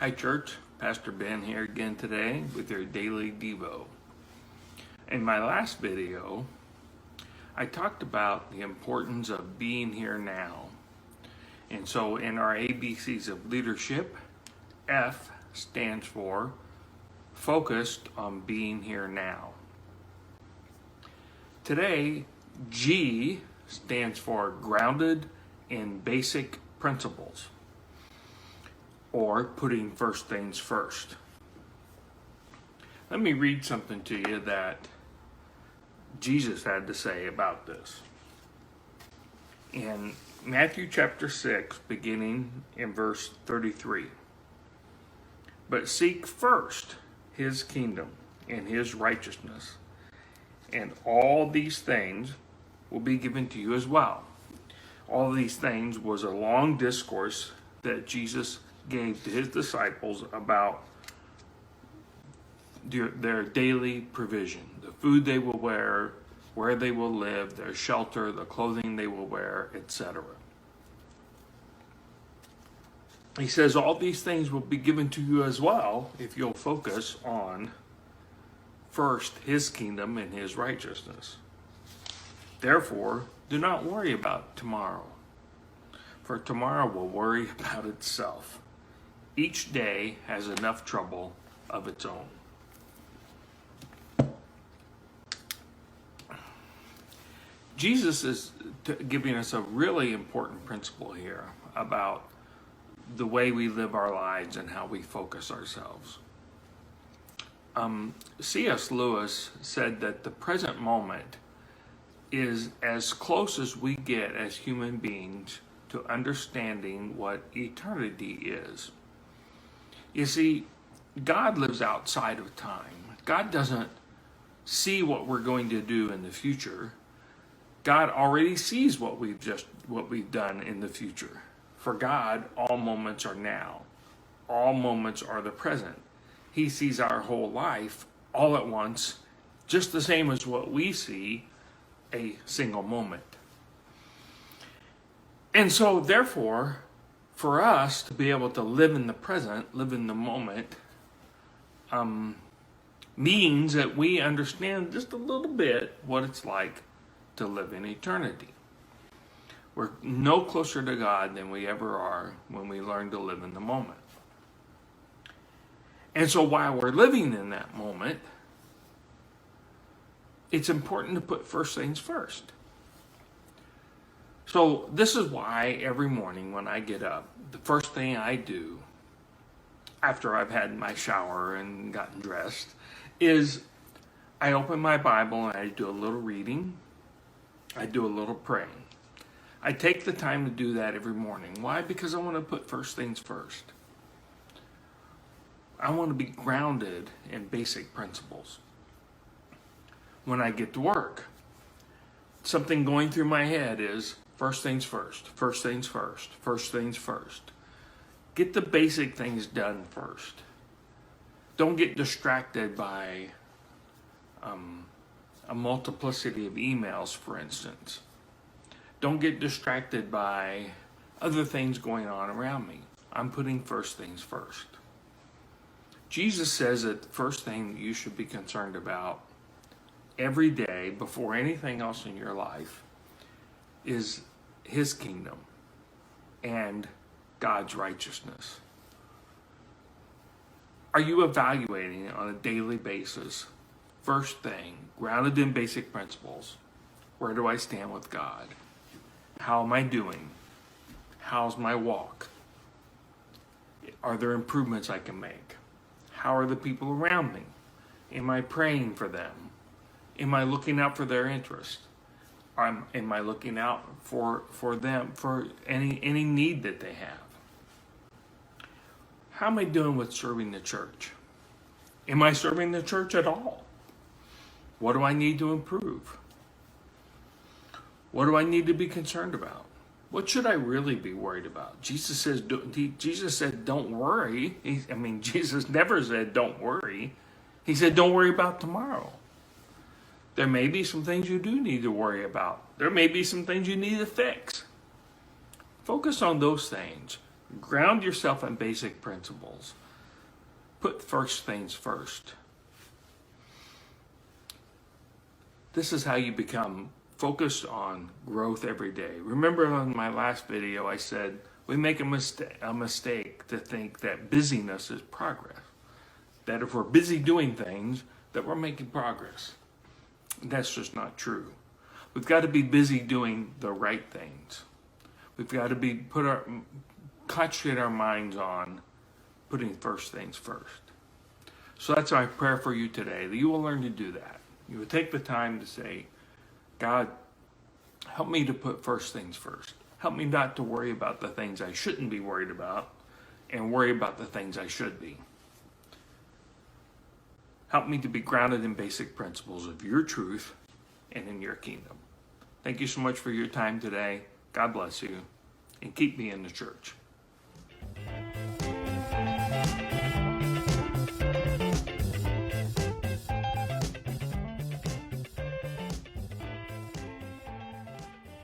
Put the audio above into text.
Hi church, Pastor Ben here again today with your daily Devo. In my last video, I talked about the importance of being here now. And so in our ABCs of leadership, F stands for focused on being here now. Today, G stands for grounded in basic principles, or putting first things first. Let me read something to you that Jesus had to say about this. In Matthew chapter 6, beginning in verse 33. But seek first his kingdom and his righteousness, and all these things will be given to you as well. All these things was a long discourse that Jesus gave to his disciples about their daily provision, the food they will wear, where they will live, their shelter, the clothing they will wear, etc. He says all these things will be given to you as well if you'll focus on first his kingdom and his righteousness. Therefore, do not worry about tomorrow, for tomorrow will worry about itself. Each day has enough trouble of its own. Jesus is giving us a really important principle here about the way we live our lives and how we focus ourselves. C.S. Lewis said that the present moment is as close as we get as human beings to understanding what eternity is. You see, God lives outside of time. God doesn't see what we're going to do in the future. God already sees what we've done in the future. For God, all moments are now. All moments are the present. He sees our whole life all at once, just the same as what we see a single moment. And so, therefore, for us to be able to live in the present, live in the moment, means that we understand just a little bit what it's like to live in eternity. We're no closer to God than we ever are when we learn to live in the moment. And so while we're living in that moment, it's important to put first things first. So this is why every morning when I get up, the first thing I do after I've had my shower and gotten dressed is I open my Bible and I do a little reading. I do a little praying. I take the time to do that every morning. Why? Because I want to put first things first. I want to be grounded in basic principles. When I get to work, something going through my head is first things first, first things first, first things first. Get the basic things done first. Don't get distracted by a multiplicity of emails, for instance. Don't get distracted by other things going on around me. I'm putting first things first. Jesus says that the first thing that you should be concerned about every day before anything else in your life is his kingdom and God's righteousness. Are you evaluating on a daily basis, first thing, grounded in basic principles, where do I stand with God? How am I doing? How's my walk? Are there improvements I can make? How are the people around me? Am I praying for them? Am I looking out for their interest? Am I looking out for them, for any need that they have? How am I doing with serving the church? Am I serving the church at all? What do I need to improve? What do I need to be concerned about? What should I really be worried about? Jesus said, don't worry. Jesus never said, don't worry. He said, don't worry about tomorrow. There may be some things you do need to worry about. There may be some things you need to fix. Focus on those things. Ground yourself in basic principles. Put first things first. This is how you become focused on growth every day. Remember in my last video I said we make a mistake to think that busyness is progress. That if we're busy doing things, that we're making progress. That's just not true. We've got to be busy doing the right things. We've got to concentrate our minds on putting first things first. So that's my prayer for you today, that you will learn to do that. You will take the time to say, God, help me to put first things first. Help me not to worry about the things I shouldn't be worried about and worry about the things I should be. Help me to be grounded in basic principles of your truth and in your kingdom. Thank you so much for your time today. God bless you, and keep me in the church.